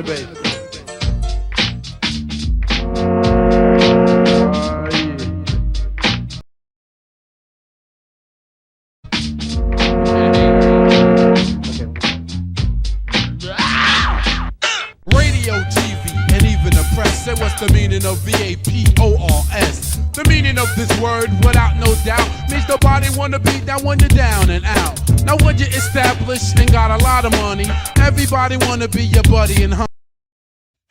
baby. Radio, TV, and even the press say what's the meaning of VAPORS. The meaning of this word, without no doubt, means nobody wanna be down when you're down and out. Now when you're established and got a lot of money, everybody wanna be your buddy and home.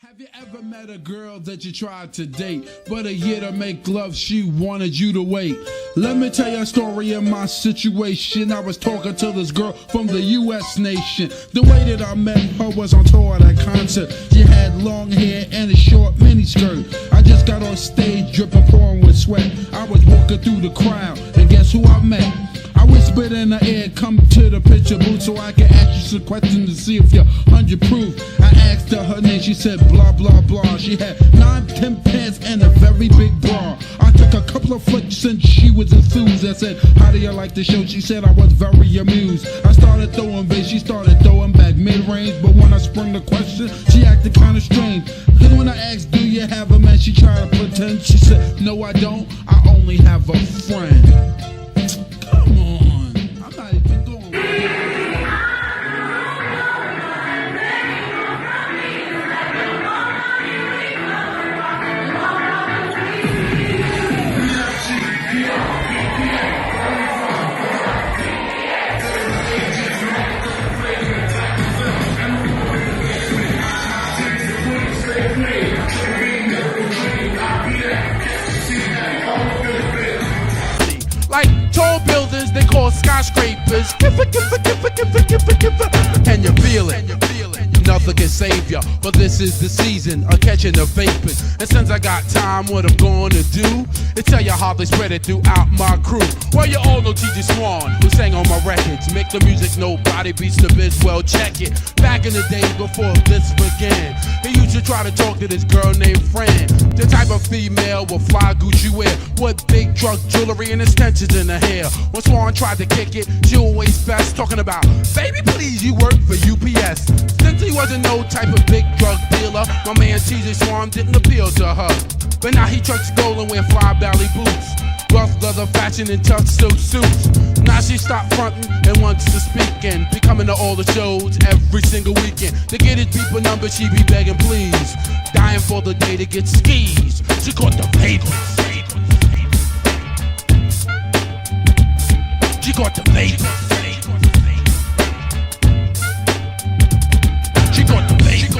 Have you ever met a girl that you tried to date, but a year to make love she wanted you to wait? Let me tell you a story of my situation. I was talking to this girl from the US nation. The way that I met her was on tour at a concert. She had long hair and a short miniskirt. I just got on stage dripping, pouring with sweat. I was walking through the crowd and guess who I met? I whispered in her ear, come to the picture booth so I can ask you some questions to see if you're 100 proof. I asked her name, she said blah blah blah. She had 9, 10 pants and a very big bra. I took a couple of flicks and she was enthused. I said, how do you like the show? She said I was very amused. I started throwing bass, she started throwing back mid-range. But when I sprung the question, she acted kind of strange. Then when I asked, do you have a man? She tried to pretend. She said, no I don't, I only have a friend. Come on, I'm not even going. Like tall buildings, they call skyscrapers. And you feel it. Nothing can save ya, but this is the season of catching the vapors. And since I got time, what I'm gonna do is tell you how they spread it throughout my crew. Well, you all know TJ Swan, who sang on my records. Make the music nobody beats the biz, well check it. Back in the days before this began, he used to try to talk to this girl named Fran. The type of female with fly Gucci wear, with big drug jewelry and extensions in her hair. When Swan tried to kick it, she always best talking about, baby please you work for UPS. Since he wasn't no type of big drug dealer, my man TJ Swan didn't appeal to her. But now he trucks gold and wear fly belly boots, rough leather fashion and tough silk suits. Now she stopped fronting and wants to speak and be coming to all the shows every single weekend. To get his people number, she be begging please, dying for the day to get skis. She caught the vapors. She caught the vapors. She caught the vapors.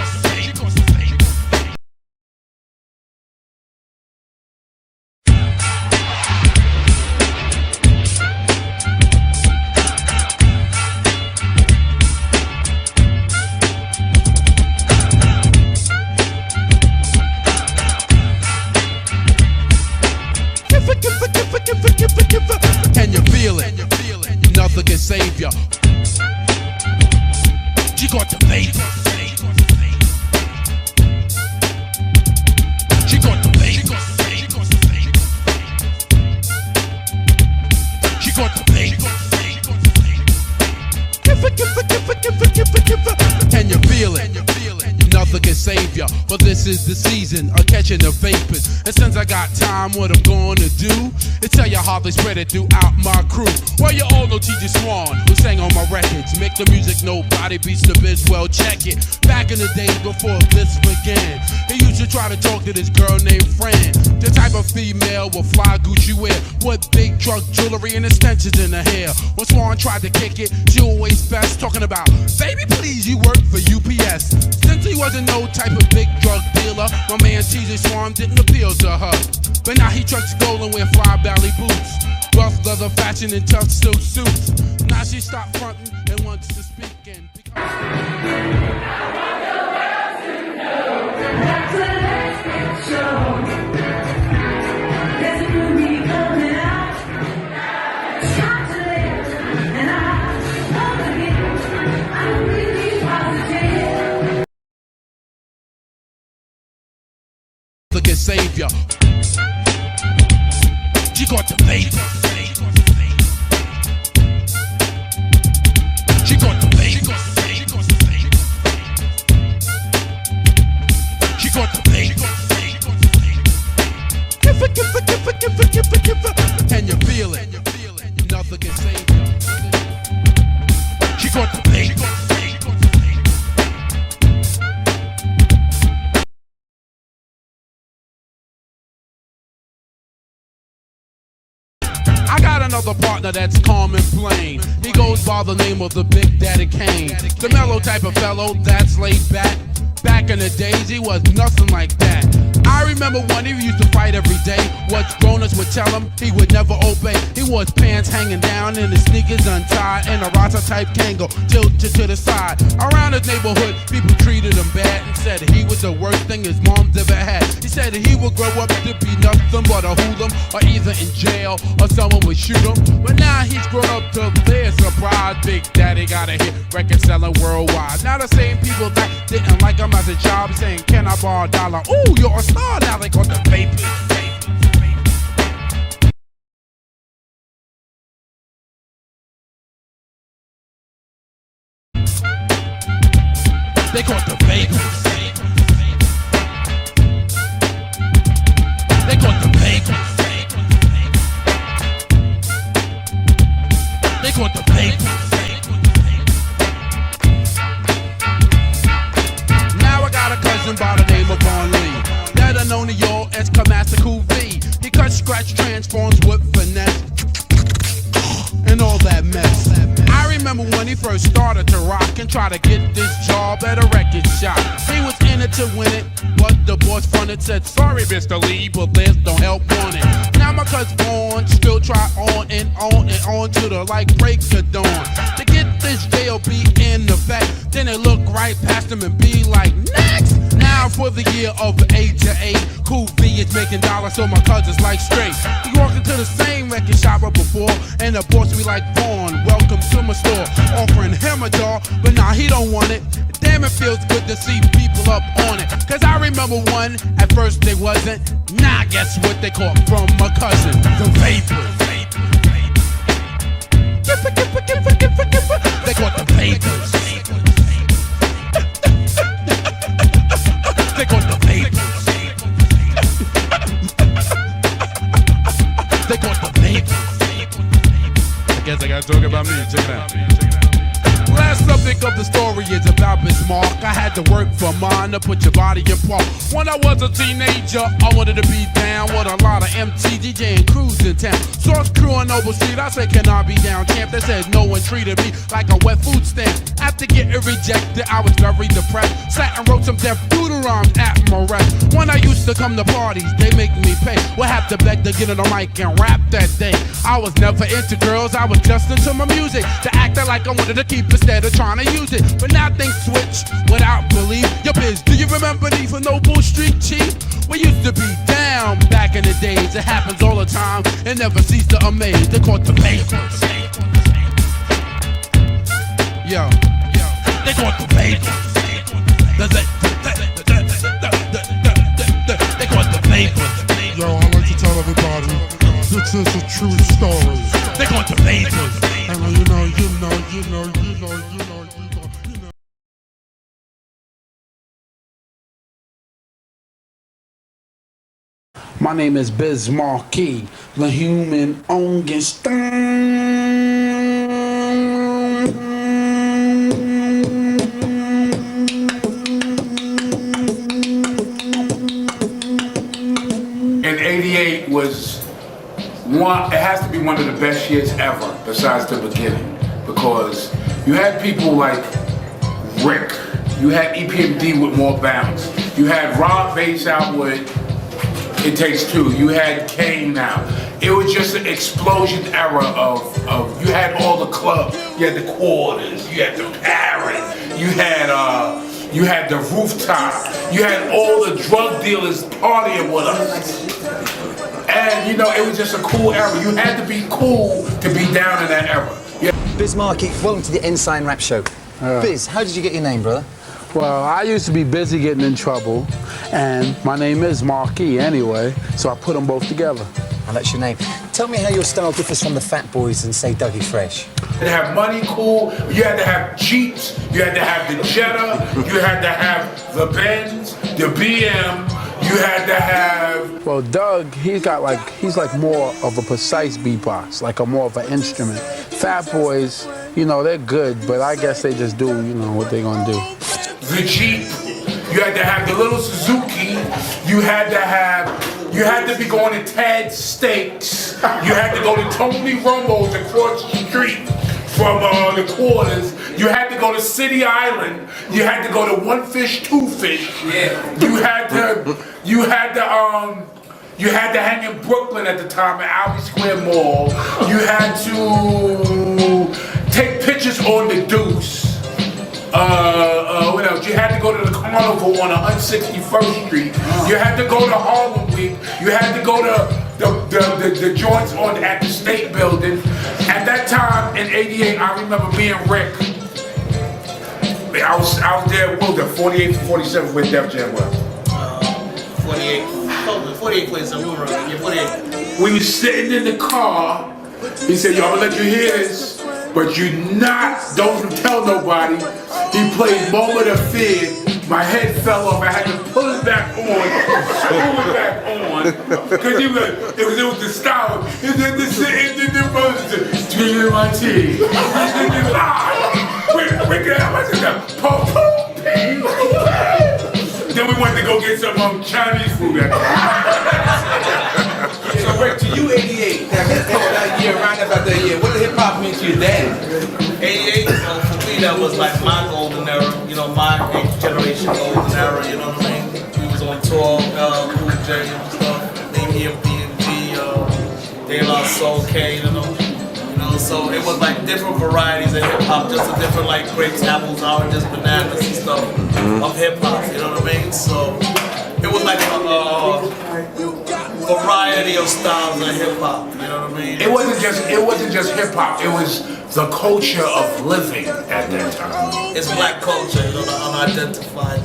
And you feel it. Nothing can save ya. She got the vapor. She got the vapor. She got the vapor. And you feel it. Nothing can save ya, but this is the season of catching the vapors. And since I got time, what I'm gonna do is tell you how they spread it throughout my crew. Well, you all know TJ Swan, who sang on my records. Make the music nobody beats the biz, well check it. Back in the days before this began, he used to try to talk to this girl named Fran. The type of female with fly Gucci wear, with big drug jewelry and extensions in her hair. When Swan tried to kick it, she always best talking about, baby please you work for UPS. Since he wasn't no type of big drug dealer, my man TJ Swan didn't appeal to her. But now he trucks gold and wear fly belly boots, rough leather fashion and tough silk suits. Now she stopped fronting and wants to speak and can save ya. She got the vapor. She got the vapor. another partner that's calm and plain. He goes by the name of the Big Daddy Kane. The mellow type of fellow that's laid back. Back in the days, he was nothing like that. I remember when he used to fight every day. What grown-ups would tell him, he would never obey. He wore his pants hanging down and his sneakers untied, and a Rasta type Kango tilted to the side. Around his neighborhood, people treated him bad and said he was the worst thing his mom's ever had. He said he would grow up to be nothing but a hoodlum, or either in jail or someone would shoot him. But now he's grown up to their surprise. Big Daddy got a hit record selling worldwide. Now the same people that didn't like him as a job saying, can I borrow a dollar? Ooh, you're a star. Now they call the vapors. They call it the vapors. They call it the vapors. They call it the vapors. Now I got a cousin by the name of Von Lee, better known to y'all as Kamasa Cool V. He cuts, scratch, transforms with finesse, and all that mess. I remember when he first started to rock and try to get this job at a record shop. He was in it to win it, but the boss fronted said, sorry Mr. Lee, but this don't help on it. Now my cousin Vaughn still try on and on and on to the like break of dawn to get this J.O.B. in effect. Then they look right past him and be like, next! Now for the year of 8 to 8, Cool V is making dollars, so my cousin's like straight. He walked into the same record shop up before, and the boss be like, Vaughn, welcome to my store, offering him a jar, but nah, he don't want it. Damn, it feels good to see people up on it. Cause I remember one, at first they wasn't. Nah, guess what they caught from my cousin? The vapors. They caught the vapors. They caught the vapors. They caught the vapors. I guess I gotta talk about me. Check it out. Last subject of the story is about Biz Markie. I had to work for mine to put your body in park. When I was a teenager, I wanted to be down with a lot of MT DJ and crews in town. Source crew on Noble Street, I said, can I be down, champ? They said no one treated me like a wet food stamp. After getting rejected, I was very depressed. Sat and wrote some deaf doodle rhymes at my rest. When I used to come to parties, they make me pay. Would have to beg to get on the mic and rap that day. I was never into girls, I was just into my music. To acting like I wanted to keep instead of trying to use it. But now things switch without belief. Yo, Biz, do you remember these from Noble Street, Chief? We used to be down back in the days. It happens all the time, it never ceased to amaze. They caught the vapors. Yo, they caught the vapors. They caught the vapors. Yo, I like to tell everybody, this is a true story. They caught the vapors. And you know. My name is Biz Markie, the human Ongenstein. And '88 was one, it has to be one of the best years ever, besides the beginning, because you had people like Rick, you had EPMD with More Bounce, you had Rob Bass out with It Takes Two, you had Kane now. It was just an explosion era of you had all the clubs, you had the Quarters, you had the Parrot, you had the Rooftop, you had all the drug dealers partying with us. And you know, it was just a cool era. You had to be cool to be down in that era. Yeah. Biz Markie, welcome to the Ensign Rap Show. Biz, how did you get your name, brother? Well, I used to be busy getting in trouble, and my name is Markie anyway, so I put them both together. And that's your name. Tell me how your style differs from the Fat Boys and, say, Dougie Fresh. You had to have money cool, you had to have Jeeps, you had to have the Jetta, you had to have the Benz, the BM, you had to have... Well, Doug, he's like more of a precise beatbox, like a more of an instrument. Fat Boys, you know, they're good, but I guess they just do, you know, what they're gonna do. The Jeep, you had to have the little Suzuki, you had to have You had to be going to Tad's Steaks. You had to go to Tony Romo's across the street from the quarters. You had to go to City Island. You had to go to One Fish, Two Fish. Yeah. You had to hang in Brooklyn at the time at Albee Square Mall. You had to take pictures on the Deuce. What else? You had to go to the Carnival on 161st Street. You had to go to Harlem Week. You had to go to the joints at the State Building. At that time in '88, I remember me and Rick. I was there. What was that? 48 to 47 with Def Jam was. 48 plays a room. Yeah, 48. We was sitting in the car. He said, "Yo, I'm gonna let you hear this, but don't tell nobody." He played Moment of Fear. My head fell off. I had to pull it back on, because it was the style. Drinking my tea. Then we went to go get some Chinese food. So Rick, to you, '88. That year, around about that year. What did hip hop mean to you then? '88, for me, that was like my golden era. You know, my generation golden era. You know what I mean? We was on tour, Cool J and stuff. Maybe B&B, De La Soul K. You know, so it was like different varieties of hip hop, just a different like grapes, apples, oranges, bananas, and stuff of hip hop. You know what I mean? So it was like a variety of styles of hip hop. You know what I mean? It wasn't just hip hop. It was the culture of living at that time. It's black culture, you know, the unidentified.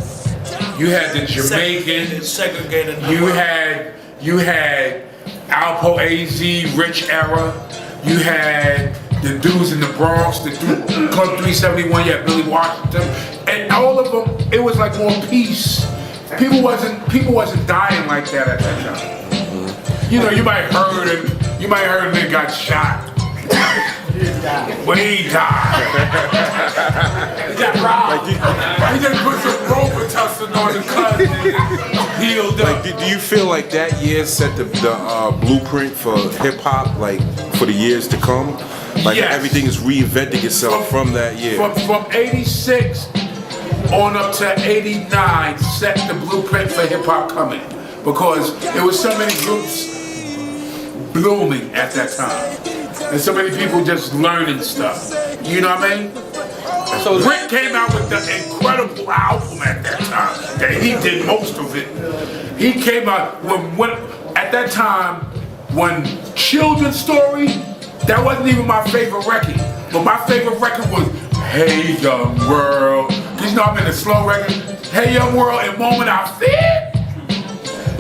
You had the Jamaican, segregated. You had Alpo AZ, Rich Era. You had the dudes in the Bronx, the Club 371. You had Billy Washington, and all of them. It was like more peace. People wasn't dying like that at that time. You know, you might have heard him. You might have heard him got shot. When he died. He got robbed. He just put some Robitussin on the cut and healed up. Like, do you feel like that year set the blueprint for hip hop, like for the years to come? Like yes. Everything is reinventing itself from that year. From '86 on up to '89 set the blueprint for hip hop coming, because there was so many groups blooming at that time. And so many people just learning stuff. You know what I mean? So Rick came out with the incredible album at that time. That he did most of it. He came out when at that time when Children's Story, that wasn't even my favorite record. But my favorite record was Hey Young World. Cause you know I'm in the slow record. Hey Young World and Moment I Fear.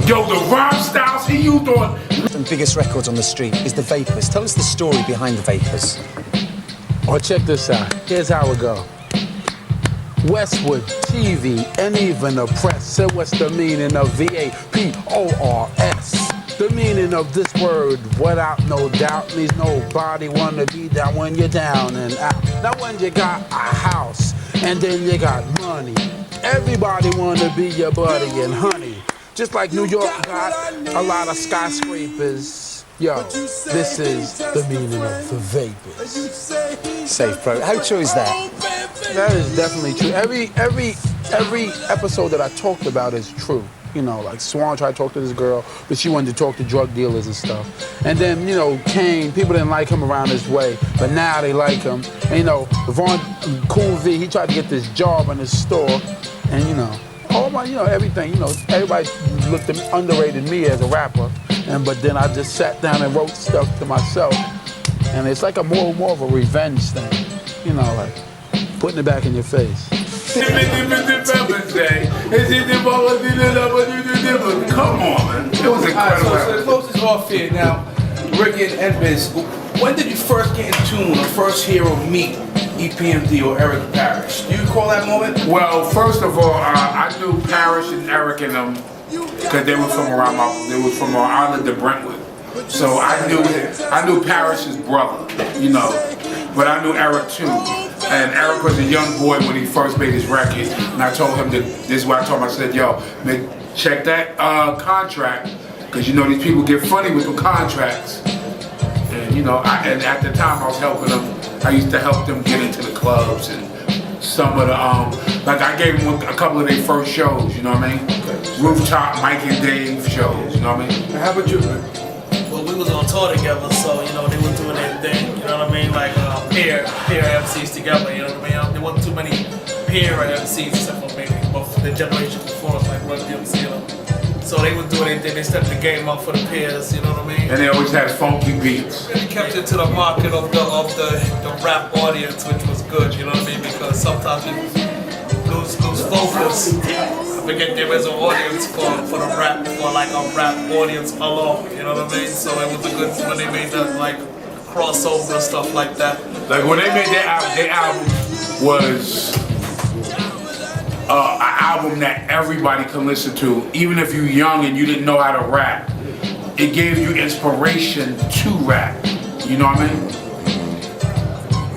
Yo, the rhyme styles he used on. The biggest records on the street is the Vapors. Tell us the story behind the Vapors. Oh, check this out. Here's how it go. Westwood, TV, and even the press said what's the meaning of VAPORS? The meaning of this word, without no doubt, means nobody wanna be down when you're down and out. Now when you got a house, and then you got money, everybody wanna be your buddy and honey. Just like New York got a lot of skyscrapers. Yo, this is the meaning of the Vapors. Safe, bro. How true is that? That is definitely true. Every episode that I talked about is true. You know, like Swan tried to talk to this girl, but she wanted to talk to drug dealers and stuff. And then, you know, Kane, people didn't like him around this way, but now they like him. And, you know, Vaughn Cool V, he tried to get this job in his store, and, you know, all my, you know, everything, you know, everybody underrated me as a rapper, but then I just sat down and wrote stuff to myself, and it's like a more of a revenge thing, you know, like putting it back in your face. Come on, man. It was incredible. So to close this off here now, Rick and Biz, when did you first get in tune or first hear of Meek, EPMD or Eric Parrish? Do you recall that moment? Well, first of all, I knew Parrish and Eric and them because they were from around I lived in Brentwood. So I knew Parrish's brother, you know, but I knew Eric too. And Eric was a young boy when he first made his record, and I told him that this is what I told him. I said, "Yo, check that contract Because you know these people get funny with the contracts. And you know, and at the time I was helping them. I used to help them get into the clubs and some of the like I gave them a couple of their first shows. You know what I mean? Rooftop Mike and Dave shows. You know what I mean? How about you, man? Well, we was on tour together, so you know they were doing their thing. You know what I mean? Like pair MCs together. You know what I mean? There wasn't too many pair MCs except for maybe the generation before us, like Run DMC. You know? So they were doing their thing. They stepped the game up for the pairs. You know what I mean? And they always had funky beats. Really kept it to the market of the rap audience, which was good. You know what I mean? Because sometimes people lose focus. Forget there was an audience for the rap, for like a rap audience alone, you know what I mean? So it was a good when they made that like crossover and stuff like that. Like when they made their album was an album that everybody can listen to, even if you're young and you didn't know how to rap. It gave you inspiration to rap. You know what I mean?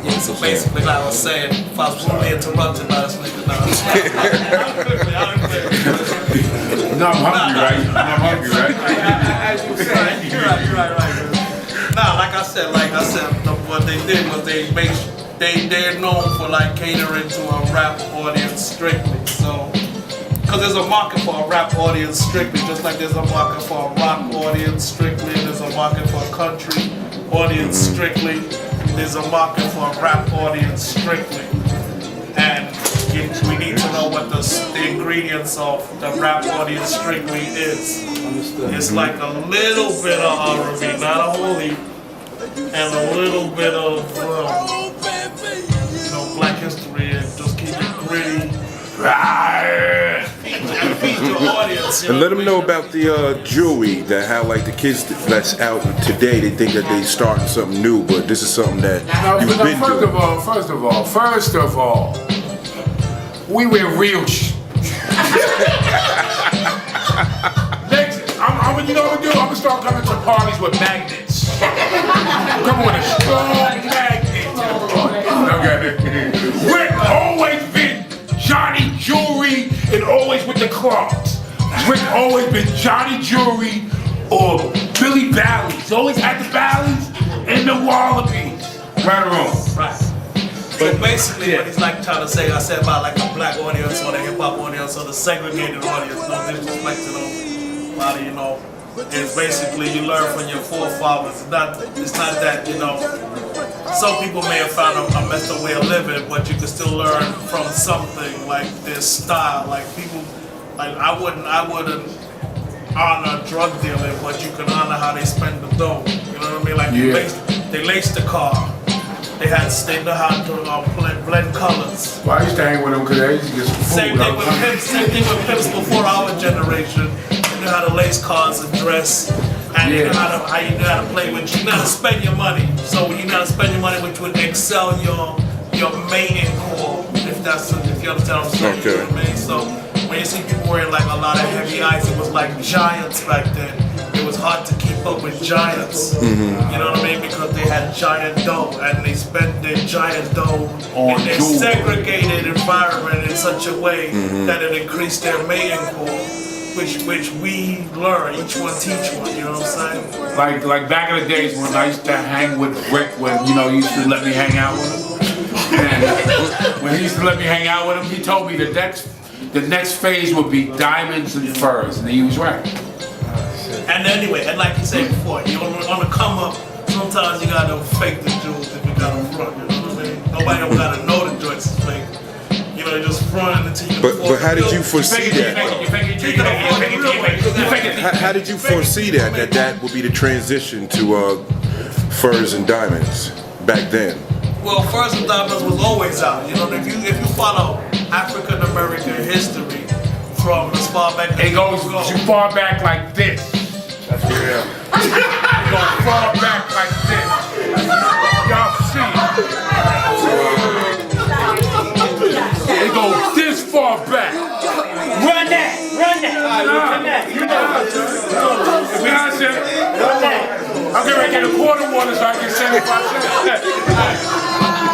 Yeah, so basically, like I was saying, if I was really interrupted by this nigga, No, I'm hungry, right? I'm hungry, right? You're right. Nah, like I said, what they did was they're known for like catering to a rap audience strictly. So, because there's a market for a rap audience strictly, just like there's a market for a rock audience strictly, there's a market for a country audience strictly, there's a market for a rap audience strictly. And we need to know what the ingredients of the rap audience strictly is. Understood. It's like a little bit of R&B, not a whole heap, and a little bit of Black history, and just keep it gritty. And feed your audience. And let them know about the jewelry that how like the kids that's out today, they think that they starting something new, but this is something that you've been doing. First of all, we wear real shit. Next, you know what I'm gonna do? I'm gonna start coming to parties with magnets. Come with a strong magnet to the party. Okay. Rick always been Johnny Jewelry and always with the Clarks. Rick always been Johnny Jewelry or Billy Bally's. Always had the Bally's and the Wallabies. Right or wrong? Right. So basically, what he's like trying to say, I said about like a black audience or the hip hop audience or the segregated audience, no disrespect to nobody, you know. It's basically you learn from your forefathers. It's not that, you know, some people may have found a messed up way of living, but you can still learn from something like this style. Like people, like I wouldn't honor drug dealing, but you can honor how they spend the dough. You know what I mean? Like they lace the car. They know how to blend colors. Well, I used to hang with them because I used to get some food. Same thing with pimps before our generation. You know how to lace cars and dress, and you know how to play with. You know how to spend your money. So you know how to spend your money, which would excel your mating core. If you understand what I'm saying. Okay. You know what I mean? So when you see people wearing like a lot of heavy ice, it was like giants back then. It was hard to keep up with giants. You know what I mean? Because they had giant dough and they spent their giant dough in a segregated environment in such a way that it increased their mating core, which we learn, each one teach one, you know what I'm saying? Like back in the days when I used to hang with Rick, when he used to let me hang out with him. And when he used to let me hang out with him, he told me the next phase would be diamonds and furs, and he was right. And anyway, and like you said before, you on the come up, sometimes you gotta fake the jewels if you got them front, you know what I mean? Nobody don't gotta know the joints is fake. You know, you just front until you But how did you foresee that? How did you foresee that would be the transition to furs and diamonds back then? Well, furs and diamonds was always out. You know, if you follow African American history from as far back as it goes far back like this. That's real. It goes far back like this. Y'all see it? It goes this far back. Run that! I'm getting ready to get a quarter water so I can send it 5 cents.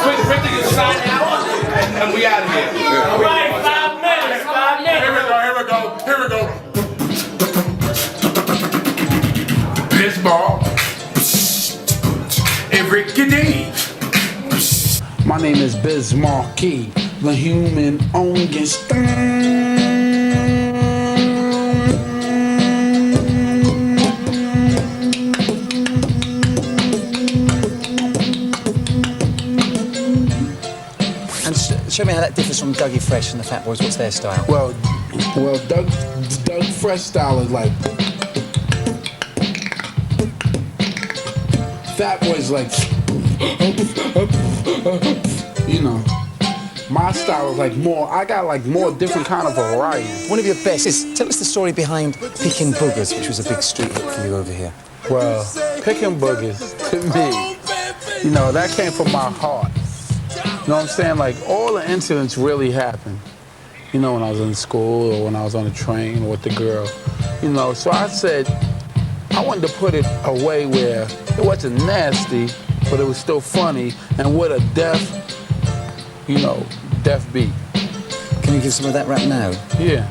Quick, sign out, and we out of here. All right, 5 minutes. Here we go. Biz Markie, and Ricky D. My name is Biz Markie, the human Augustine. And show me how that differs from Dougie Fresh and the Fat Boys. What's their style? Well, Doug Fresh style is like Fat Boys, like you know. My style is like more. I got like more different kind of variety. One of your best is tell us the story behind Pickin' Boogers, which was a big street hit for you over here. Well, Pickin' Boogers to me, you know, that came from my heart. You know what I'm saying? Like all the incidents really happened. You know, when I was in school or when I was on the train or with the girl. You know, so I said I wanted to put it away where it wasn't nasty, but it was still funny and with a deaf beat. Can you give some of that rap now? Yeah.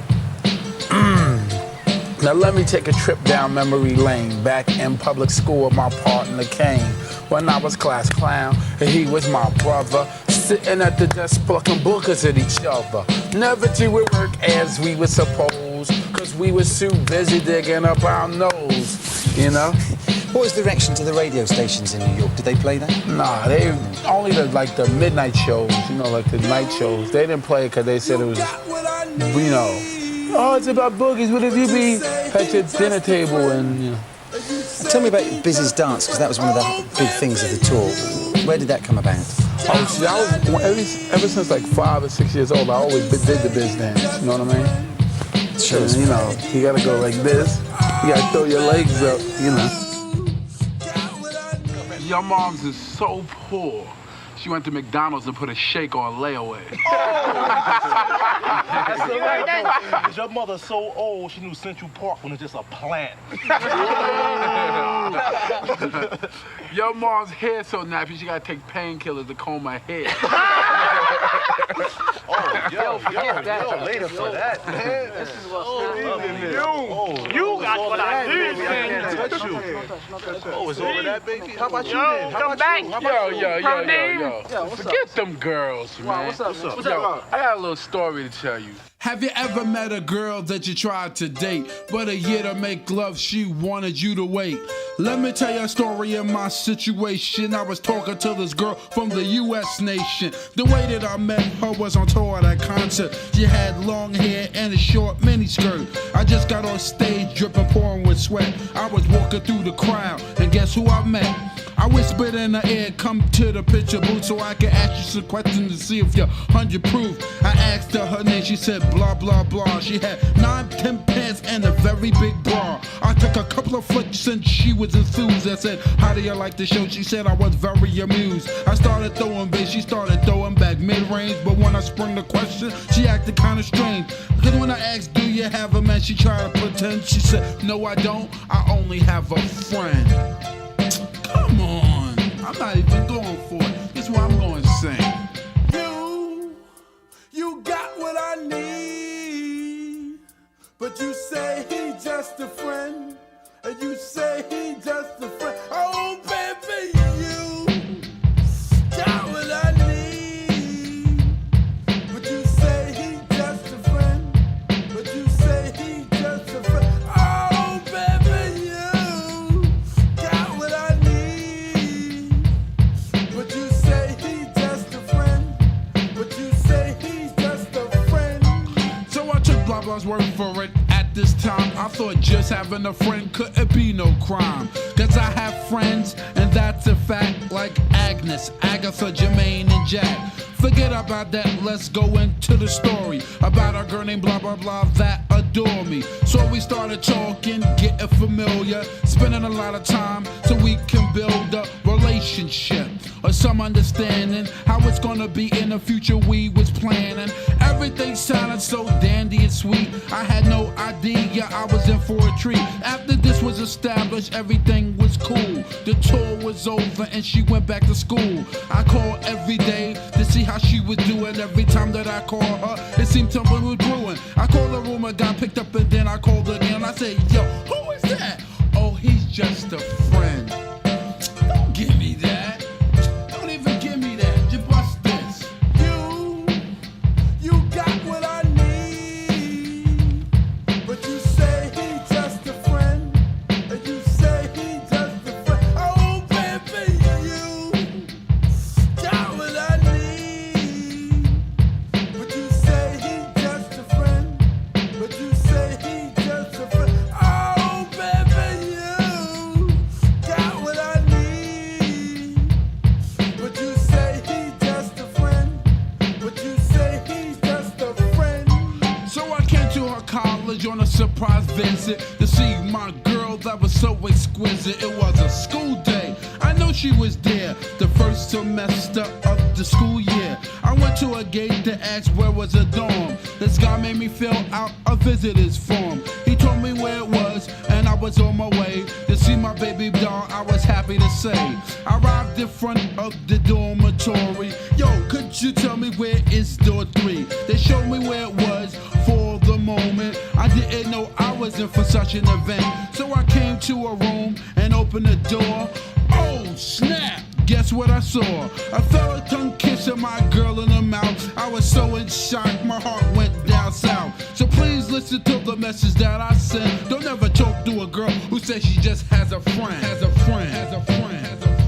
Now let me take a trip down memory lane. Back in public with my partner Kane. When I was class clown and he was my brother. Sitting at the desk plucking bookers at each other. Never to work as we were supposed. Cause we were too busy digging up our nose. You know? What was the reaction to the radio stations in New York? Did they play that? Nah, they only the midnight shows, you know, like the night shows. They didn't play it because they said it was, you know, oh, it's about boogies. What if you be at your dinner table and, you know. Tell me about Biz's dance, because that was one of the big things of the tour. Where did that come about? Oh, see, I was ever since like 5 or 6 years old. I always did the biz dance. You know what I mean? Sure. And, you know, you gotta go like this. You gotta throw your legs up. You know. Your mom's is so poor. She went to McDonald's and put a shake on Layaway. Is your mother so old she knew Central Park when it's just a plant? Your mom's hair so nappy, she gotta take painkillers to comb her hair. Yo, later for that, man. This is what's you got what I need, man. Touch you. Oh, it's over that, baby? How about you then? How about you? Yo. Forget them girls, man. What's up? I got a little story to tell you. Have you ever met a girl that you tried to date, but a year to make love, she wanted you to wait? Let me tell you a story of my situation. I was talking to this girl from the U.S. nation. The way that I met her was on tour at a concert. She had long hair and a short miniskirt. I just got on stage dripping, pouring with sweat. I was walking through the crowd, and guess who I met? I whispered in her ear, come to the picture booth so I can ask you some questions to see if you're 100 proof. I asked her name, she said blah, blah, blah. She had 9, 10 pants and a very big bra. I took a couple of flicks and she was enthused. I said, how do you like the show? She said I was very amused. I started throwing bass, she started throwing back mid-range. But when I sprung the question, she acted kind of strange. Because when I asked, do you have a man? She tried to pretend. She said, no, I don't. I only have a friend. Come on, I'm not even going for it. This is what I'm going to sing. You got what I need, but you say he just a friend, and you say he just a friend. Oh, baby, you got what I need, but you say he just a friend, but you say he just a friend. Oh, baby, you got what I need, but you say he just a friend, but you say he's just a friend. So I took blah blah's word for it. At this time, I thought just having a friend couldn't be no crime. Cause I have friends, and that's a fact, like Agnes, Agatha, Jermaine, and Jack. Forget about that, let's go into the story about a girl named blah blah blah that adore me. So we started talking, getting familiar, spending a lot of time so we can build a relationship or some understanding how it's gonna be in the future. We was planning, everything sounded so dandy and sweet. I had no idea I was in for a treat. After this was established, everything was cool. The tour was over and she went back to school. I called every day to see how she was doing. Every time that I called her, it seemed something was brewing. I called the room, I got picked up, and then I called again. I said, yo, who is that? Oh, he's just a friend. Don't give me that. Don't even give me that. Just bust this. You got what I need. But you say he just a friend. And you say he just a friend. Oh, baby, you got what I need. But you say he just a friend. But you say he just a friend. Oh, baby, you got what I need. But you say he just a friend. But you say he's just a friend. So I came to her college on a surprise visit to see my girl that was so exquisite. It was a school day. I know she was there the first semester of the school year. I went to a gate to ask where was a dorm. This guy made me fill out a visitor's form. He told me where it was, and I was on my way to see my baby doll. I was happy to say. I arrived in front of the dormitory. Yo, could you tell me where is door 3? They showed me where it was for the moment. I didn't know I was in for such an event. So I came to a room and opened the door. Oh, snap! Guess what I saw? A fella tongue kissing my girl in the mouth. I was so in shock, my heart went down south. So please listen to the message that I sent. Don't ever talk to a girl who says she just has a friend. Has a friend. Has a friend. Has a friend.